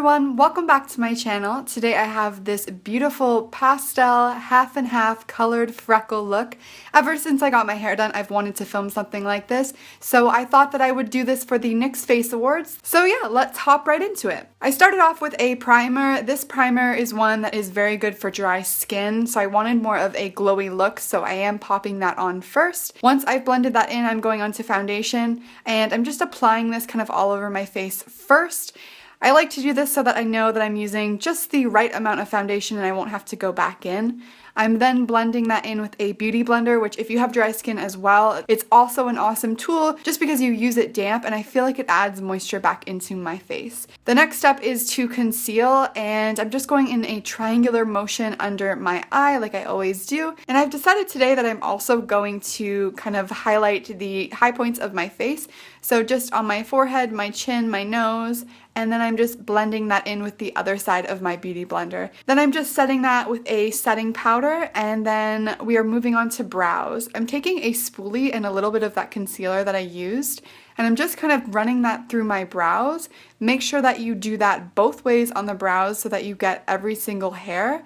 everyone, welcome back to my channel. Today I have this beautiful pastel half and half colored freckle look. Ever since I got my hair done, I've wanted to film something like this, so I thought that I would do this for the NYX Face Awards. So yeah, let's hop right into it. I started off with a primer. This primer is one that is very good for dry skin, so I wanted more of a glowy look, so I am popping that on first. Once I've blended that in, I'm going on to foundation, and I'm just applying this kind of all over my face first. I like to do this so that I know that I'm using just the right amount of foundation and I won't have to go back in. I'm then blending that in with a beauty blender, which if you have dry skin as well, it's also an awesome tool just because you use it damp and I feel like it adds moisture back into my face. The next step is to conceal, and I'm just going in a triangular motion under my eye like I always do. And I've decided today that I'm also going to kind of highlight the high points of my face. So just on my forehead, my chin, my nose, and then I'm just blending that in with the other side of my beauty blender. Then I'm just setting that with a setting powder, and then we are moving on to brows. I'm taking a spoolie and a little bit of that concealer that I used, and I'm just kind of running that through my brows. Make sure that you do that both ways on the brows so that you get every single hair.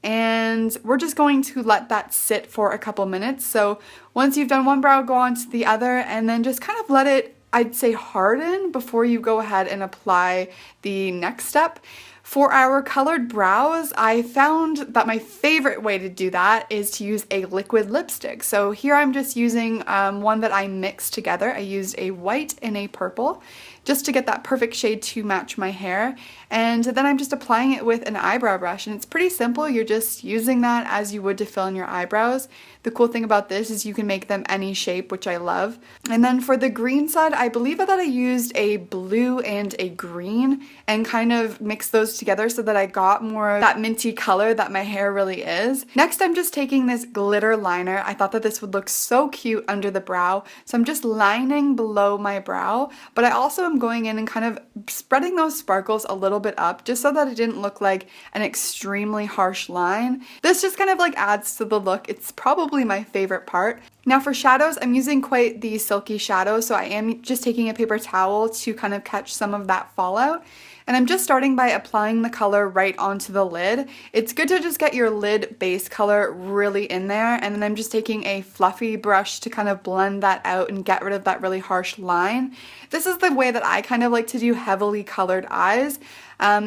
And we're just going to let that sit for a couple minutes. So once you've done one brow, go on to the other, and then just kind of let it, I'd say, harden before you go ahead and apply the next step. For our colored brows, I found that my favorite way to do that is to use a liquid lipstick. So here I'm just using one that I mixed together. I used a white and a purple just to get that perfect shade to match my hair. And then I'm just applying it with an eyebrow brush, and it's pretty simple. You're just using that as you would to fill in your eyebrows. The cool thing about this is you can make them any shape, which I love. And then for the green side, I believe that I used a blue and a green and kind of mixed those together so that I got more that minty color that my hair really is. Next, I'm just taking this glitter liner. I thought that this would look so cute under the brow, so I'm just lining below my brow, but I also am going in and kind of spreading those sparkles a little bit up just so that it didn't look like an extremely harsh line. This just kind of like adds to the look. It's probably my favorite part. Now for shadows, I'm using quite the silky shadow, so I am just taking a paper towel to kind of catch some of that fallout. And I'm just starting by applying the color right onto the lid. It's good to just get your lid base color really in there, and then I'm just taking a fluffy brush to kind of blend that out and get rid of that really harsh line. This is the way that I kind of like to do heavily colored eyes.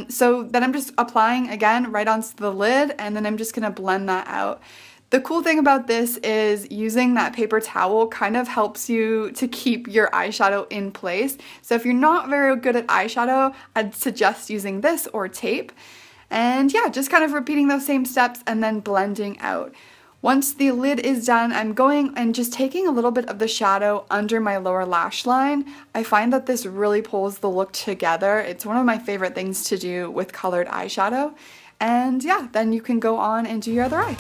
So then I'm just applying again right onto the lid, and then I'm just gonna blend that out. The cool thing about this is using that paper towel kind of helps you to keep your eyeshadow in place. So if you're not very good at eyeshadow, I'd suggest using this or tape. And yeah, just kind of repeating those same steps and then blending out. Once the lid is done, I'm going and just taking a little bit of the shadow under my lower lash line. I find that this really pulls the look together. It's one of my favorite things to do with colored eyeshadow. And yeah, then you can go on and do your other eye.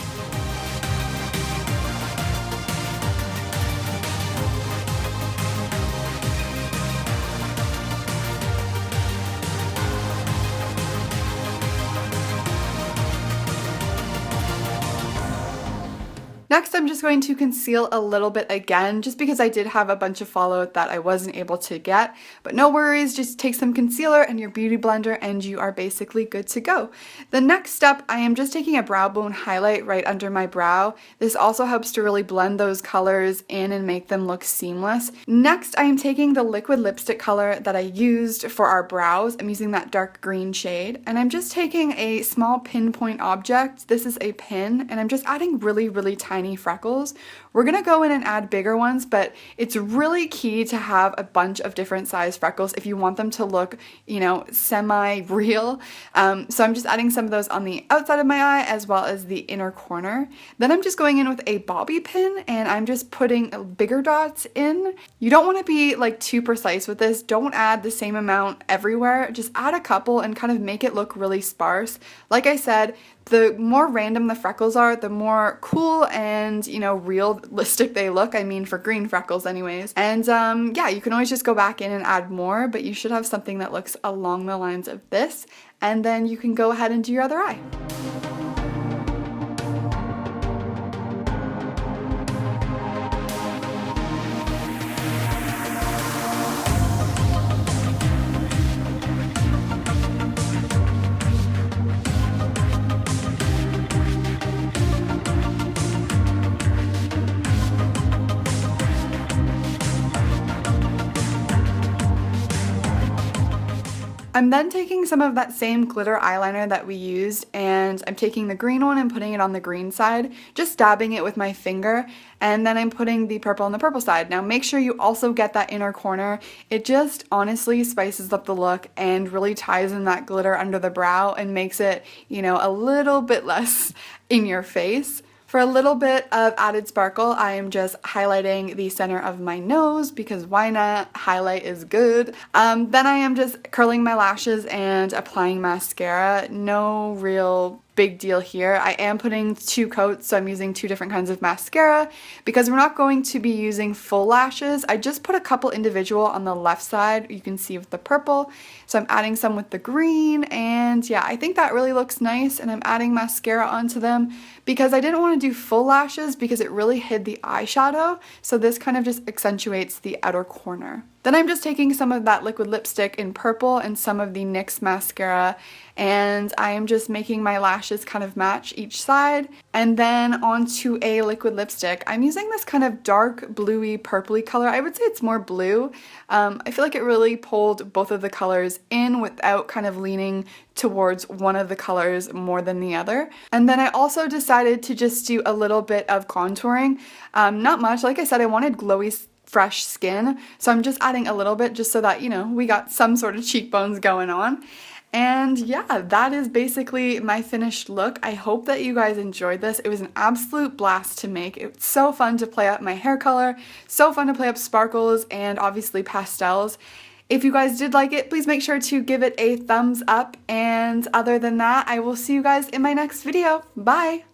Next, I'm just going to conceal a little bit again, just because I did have a bunch of fallout that I wasn't able to get. But no worries, just take some concealer and your beauty blender and you are basically good to go. The next step, I am just taking a brow bone highlight right under my brow. This also helps to really blend those colors in and make them look seamless. Next, I am taking the liquid lipstick color that I used for our brows. I'm using that dark green shade, and I'm just taking a small pinpoint object. This is a pin, and I'm just adding really tiny freckles. We're gonna go in and add bigger ones, but it's really key to have a bunch of different size freckles if you want them to look, you know, semi-real. So I'm just adding some of those on the outside of my eye as well as the inner corner. Then I'm just going in with a bobby pin and I'm just putting bigger dots in. You don't want to be like too precise with this. Don't add the same amount everywhere. Just add a couple and kind of make it look really sparse. Like I said, the more random the freckles are, the more cool and, you know, realistic they look. I mean, for green freckles anyways. And yeah, you can always just go back in and add more, but you should have something that looks along the lines of this. And then you can go ahead and do your other eye. I'm then taking some of that same glitter eyeliner that we used, and I'm taking the green one and putting it on the green side, just dabbing it with my finger, and then I'm putting the purple on the purple side. Now make sure you also get that inner corner. It just honestly spices up the look and really ties in that glitter under the brow and makes it, you know, a little bit less in your face. For a little bit of added sparkle, I am just highlighting the center of my nose because why not? Highlight is good. Then I am just curling my lashes and applying mascara. No real big deal here. I am putting 2 coats, so I'm using 2 different kinds of mascara because we're not going to be using full lashes. I just put a couple individual on the left side, you can see with the purple. So I'm adding some with the green, and yeah, I think that really looks nice, and I'm adding mascara onto them because I didn't want to do full lashes because it really hid the eyeshadow, so this kind of just accentuates the outer corner. Then I'm just taking some of that liquid lipstick in purple and some of the NYX mascara, and I am just making my lashes kind of match each side. And then onto a liquid lipstick. I'm using this kind of dark bluey purpley color. I would say it's more blue. I feel like it really pulled both of the colors in without kind of leaning towards one of the colors more than the other. And then I also decided to just do a little bit of contouring. Not much. Like I said, I wanted glowy fresh skin, so I'm just adding a little bit just so that, you know, we got some sort of cheekbones going on. And yeah, that is basically my finished look. I hope that you guys enjoyed this. It was an absolute blast to make. It's so fun to play up my hair color, so fun to play up sparkles and obviously pastels. If you guys did like it, please make sure to give it a thumbs up, and other than that, I will see you guys in my next video. Bye!